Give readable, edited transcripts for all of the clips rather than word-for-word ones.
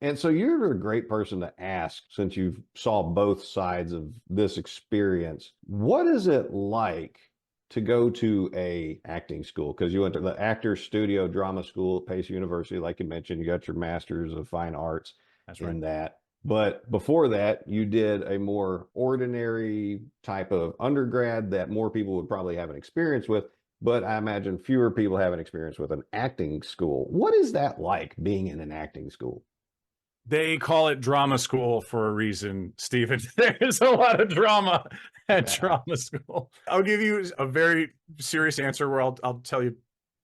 And so you're a great person to ask since you saw both sides of this experience. What is it like to go to a acting school? Because you went to the Actors Studio Drama School at Pace University, like you mentioned, you got your Master's of Fine Arts That's right. in that. But before that, you did a more ordinary type of undergrad that more people would probably have an experience with. But I imagine fewer people have an experience with an acting school. What is that like being in an acting school? They call it drama school for a reason, Stephen. There's a lot of drama at Yeah. drama school. I'll give you a very serious answer where I'll tell you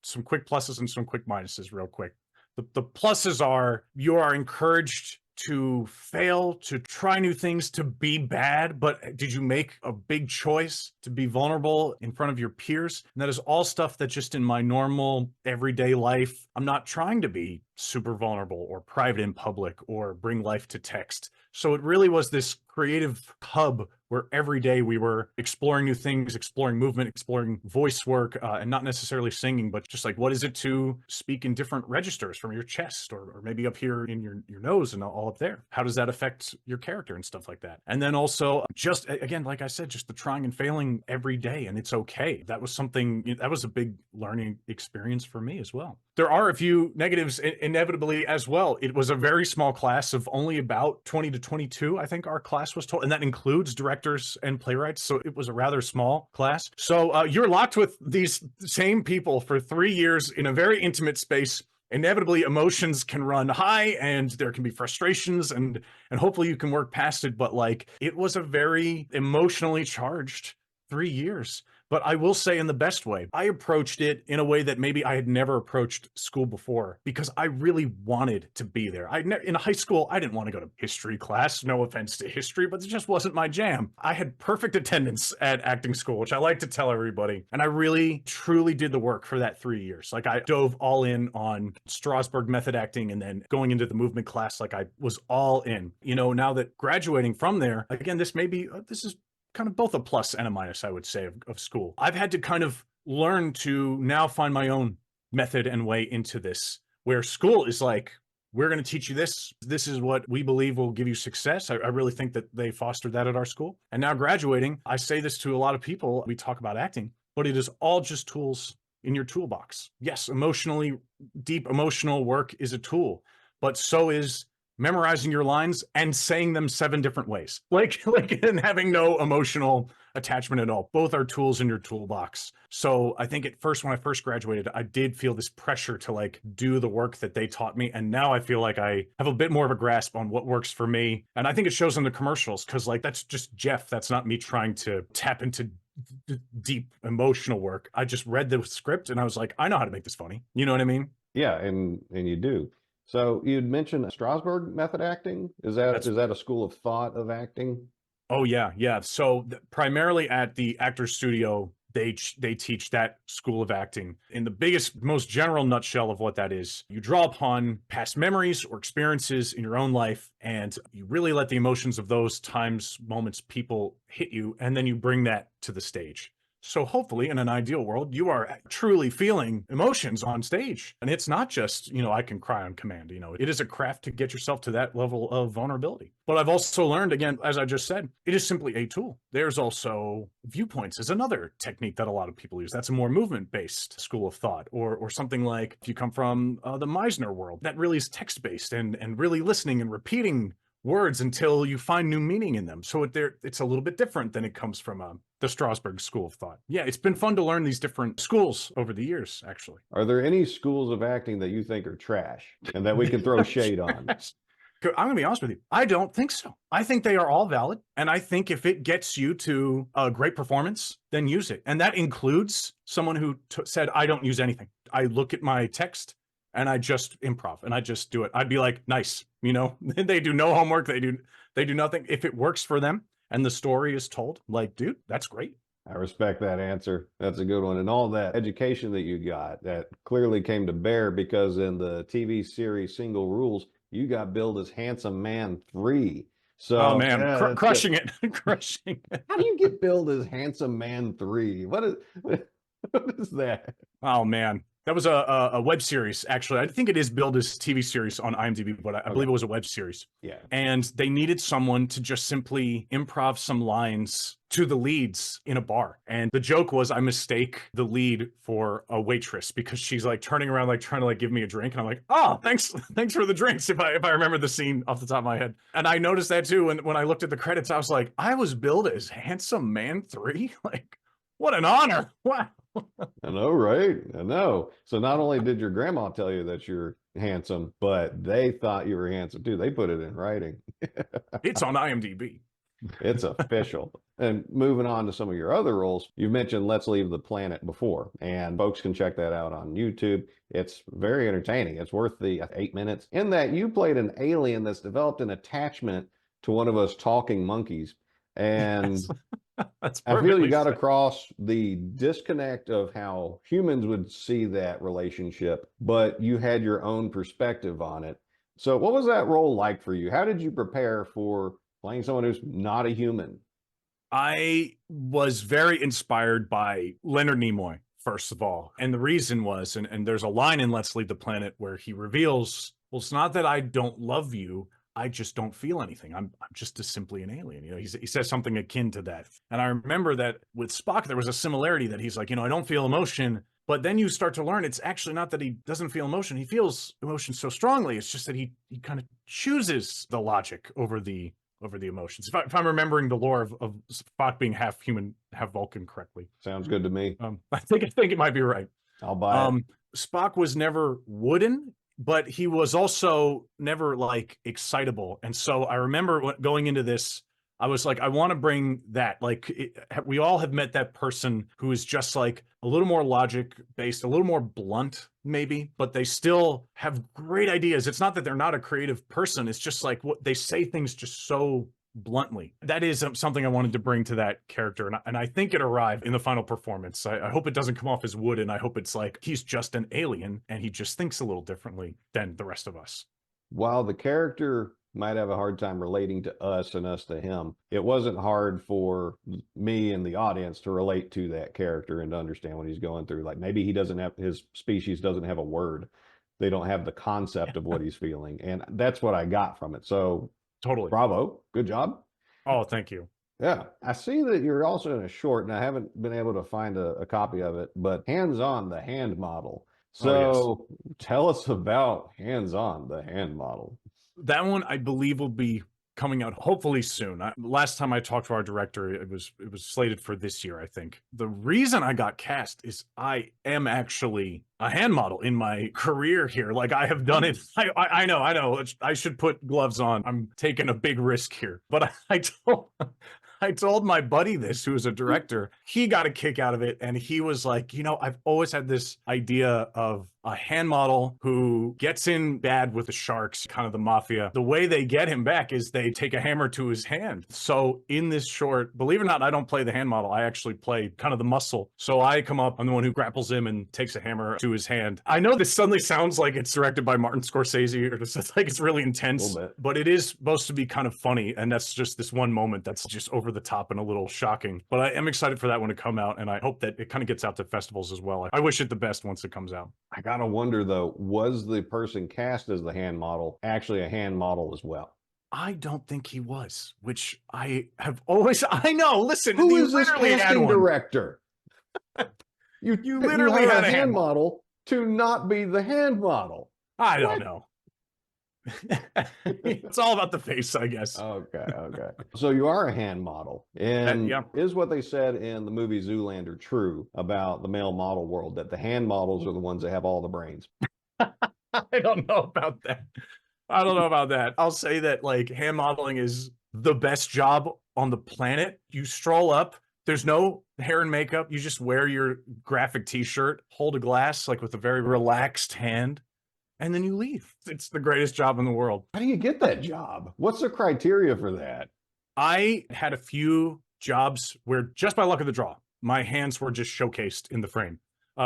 some quick pluses and some quick minuses real quick. The pluses are you are encouraged to fail, to try new things, to be bad, but did you make a big choice to be vulnerable in front of your peers? And that is all stuff that just in my normal everyday life, I'm not trying to be super vulnerable or private in public or bring life to text. So it really was this creative hub where every day we were exploring new things, exploring movement, exploring voice work, and not necessarily singing, but just like, what is it to speak in different registers from your chest or maybe up here in your nose and all up there? How does that affect your character and stuff like that? And then also just, again, like I said, just the trying and failing every day, and it's okay. That was something, that was a big learning experience for me as well. There are a few negatives inevitably as well. It was a very small class of only about 20 to 22, I think our class was told, and that includes directors and playwrights. So it was a rather small class. So you're locked with these same people for 3 years in a very intimate space. Inevitably, emotions can run high and there can be frustrations, and hopefully you can work past it. But like, it was a very emotionally charged 3 years. But I will say in the best way, I approached it in a way that maybe I had never approached school before because I really wanted to be there. In high school, I didn't want to go to history class. No offense to history, but it just wasn't my jam. I had perfect attendance at acting school, which I like to tell everybody. And I really, truly did the work for that 3 years. Like I dove all in on Strasberg method acting and then going into the movement class, like I was all in. You know, now that graduating from there, again, this is kind of both a plus and a minus, I would say, of school. I've had to kind of learn to now find my own method and way into this, where school is like, we're going to teach you this. This is what we believe will give you success. I really think that they fostered that at our school. And now graduating, I say this to a lot of people. We talk about acting, but it is all just tools in your toolbox. Yes, deep emotional work is a tool, but so is memorizing your lines and saying them 7 different ways, like and having no emotional attachment at all. Both are tools in your toolbox. So I think at first, when I first graduated, I did feel this pressure to like do the work that they taught me. And now I feel like I have a bit more of a grasp on what works for me. And I think it shows in the commercials because like, that's just Jeff. That's not me trying to tap into deep emotional work. I just read the script and I was like, I know how to make this funny. You know what I mean? Yeah, and you do. So you'd mentioned Strasberg method acting. That's Is that a school of thought of acting? Oh yeah, yeah. So primarily at the Actors Studio, they teach that school of acting. In the biggest, most general nutshell of what that is, you draw upon past memories or experiences in your own life, and you really let the emotions of those times, moments, people hit you, and then you bring that to the stage. So hopefully, in an ideal world, you are truly feeling emotions on stage. And it's not just, I can cry on command. It is a craft to get yourself to that level of vulnerability. But I've also learned, again, as I just said, it is simply a tool. There's also viewpoints is another technique that a lot of people use. That's a more movement-based school of thought, or something like if you come from the Meisner world, that really is text-based and really listening and repeating words until you find new meaning in them. So it's a little bit different than it comes from the Strasberg school of thought. Yeah, it's been fun to learn these different schools over the years, actually. Are there any schools of acting that you think are trash and that we can throw shade on? I'm going to be honest with you. I don't think so. I think they are all valid. And I think if it gets you to a great performance, then use it. And that includes someone who said, I don't use anything. I look at my text and I just improv and I just do it. I'd be like, nice. They do no homework. They do nothing. If it works for them and the story is told, like, dude, that's great. I respect that answer. That's a good one. And all that education that you got that clearly came to bear because in the TV series Single Rules, you got billed as Handsome Man 3. Oh So man, yeah, crushing it, crushing it. how do you get billed as Handsome Man 3? What is what is that? Oh man, That was a web series, actually. I think it is billed as TV series on IMDb, but I believe it was a web series. Yeah. And they needed someone to just simply improv some lines to the leads in a bar. And the joke was I mistake the lead for a waitress because she's like turning around, like trying to like give me a drink. And I'm like, oh, thanks for the drinks. If I remember the scene off the top of my head. And I noticed that too. And when I looked at the credits, I was like, I was billed as Handsome Man 3. Like, what an honor. Wow. I know, right? I know. So not only did your grandma tell you that you're handsome, but they thought you were handsome too. They put it in writing. It's on IMDb. It's official. And moving on to some of your other roles, you mentioned Let's Leave the Planet before, and folks can check that out on YouTube. It's very entertaining. It's worth the 8 minutes. In that, you played an alien that's developed an attachment to one of us talking monkeys. And Yes. That's I feel you got said. across the disconnect of how humans would see that relationship, but you had your own perspective on it. So what was that role like for you? How did you prepare for playing someone who's not a human? I was very inspired by Leonard Nimoy, first of all. And the reason was, and there's a line in Let's Leave the Planet where he reveals, well, it's not that I don't love you. I just don't feel anything. I'm just simply an alien. You know, he says something akin to that. And I remember that with Spock, there was a similarity that he's like, you know, I don't feel emotion. But then you start to learn it's actually not that he doesn't feel emotion. He feels emotion so strongly. It's just that he kind of chooses the logic over the emotions. If I'm remembering the lore of Spock being half human, half Vulcan correctly. Sounds good to me. I think it might be right. I'll buy it. Spock was never wooden, but he was also never like excitable. And so I remember going into this, I was like, I want to bring that. Like, we all have met that person who is just like a little more logic based, a little more blunt, maybe, but they still have great ideas. It's not that they're not a creative person. It's just like what they say things just so bluntly. That is something I wanted to bring to that character. And I think it arrived in the final performance. I hope it doesn't come off as wooden. I hope it's like he's just an alien and he just thinks a little differently than the rest of us. While the character might have a hard time relating to us and us to him, it wasn't hard for me and the audience to relate to that character and to understand what he's going through. Like maybe he doesn't have, his species doesn't have a word. They don't have the concept of what he's feeling. And that's what I got from it. So Totally. bravo. Good job. Oh, thank you. Yeah. I see that you're also in a short, and I haven't been able to find a copy of it, but Hands On, the hand model. So tell us about Hands On, the hand model. That one, I believe, will be coming out hopefully soon. Last time I talked to our director, it was slated for this year, I think. The reason I got cast is I am actually a hand model in my career here. Like I have done it. I know. I should put gloves on. I'm taking a big risk here. But I told my buddy this, who is a director. He got a kick out of it. And he was like, you know, I've always had this idea of a hand model who gets in bad with the sharks, kind of the mafia. The way they get him back is they take a hammer to his hand. So in this short, believe it or not, I don't play the hand model. I actually play kind of the muscle. So I come up, I'm the one who grapples him and takes a hammer to his hand. I know this suddenly sounds like it's directed by Martin Scorsese, or just like it's really intense, but it is supposed to be kind of funny. And that's just this one moment that's just over the top and a little shocking. But I am excited for that one to come out. And I hope that it kind of gets out to festivals as well. I wish it the best once it comes out. I gotta wonder though, was the person cast as the hand model actually a hand model as well? I don't think he was, which I have always, I know, listen. Who is this casting director? You literally had a hand model to not be the hand model. I don't know. It's all about the face, I guess. Okay. So you are a hand model. And is what they said in the movie Zoolander true about the male model world, that the hand models are the ones that have all the brains? I don't know about that. I'll say that like hand modeling is the best job on the planet. You stroll up, there's no hair and makeup. You just wear your graphic t-shirt, hold a glass like with a very relaxed hand, and then you leave. It's the greatest job in the world. How do you get that job? What's the criteria for that? I had a few jobs where just by luck of the draw, my hands were just showcased in the frame.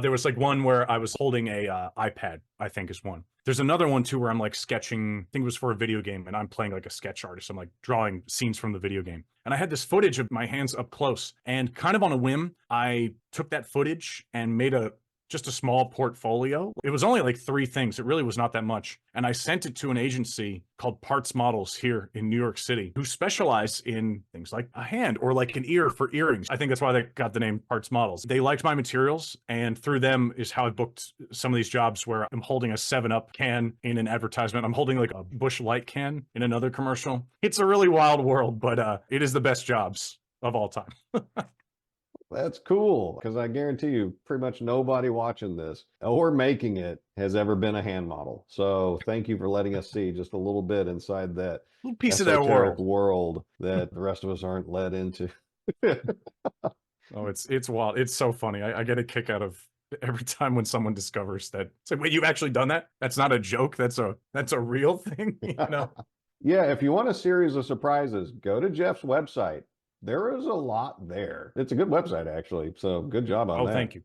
There was like one where I was holding a iPad, I think is one. There's another one too where I'm like sketching, I think it was for a video game, and I'm playing like a sketch artist. I'm like drawing scenes from the video game. And I had this footage of my hands up close, and kind of on a whim, I took that footage and made a just a small portfolio. It was only like 3 things. It really was not that much. And I sent it to an agency called Parts Models here in New York City, who specialize in things like a hand or like an ear for earrings. I think that's why they got the name Parts Models. They liked my materials, and through them is how I booked some of these jobs where I'm holding a 7-Up can in an advertisement. I'm holding like a Busch Light can in another commercial. It's a really wild world, but it is the best jobs of all time. That's cool, because I guarantee you pretty much nobody watching this or making it has ever been a hand model. So thank you for letting us see just a little bit inside that Little piece of that esoteric world. world that the rest of us aren't led into. Oh, it's wild. It's so funny. I get a kick out of every time when someone discovers that. It's like, wait, you've actually done that? That's not a joke. That's a real thing. You know? Yeah, if you want a series of surprises, go to Jeff's website. There is a lot there. It's a good website, actually. So good job on Oh, that. thank you.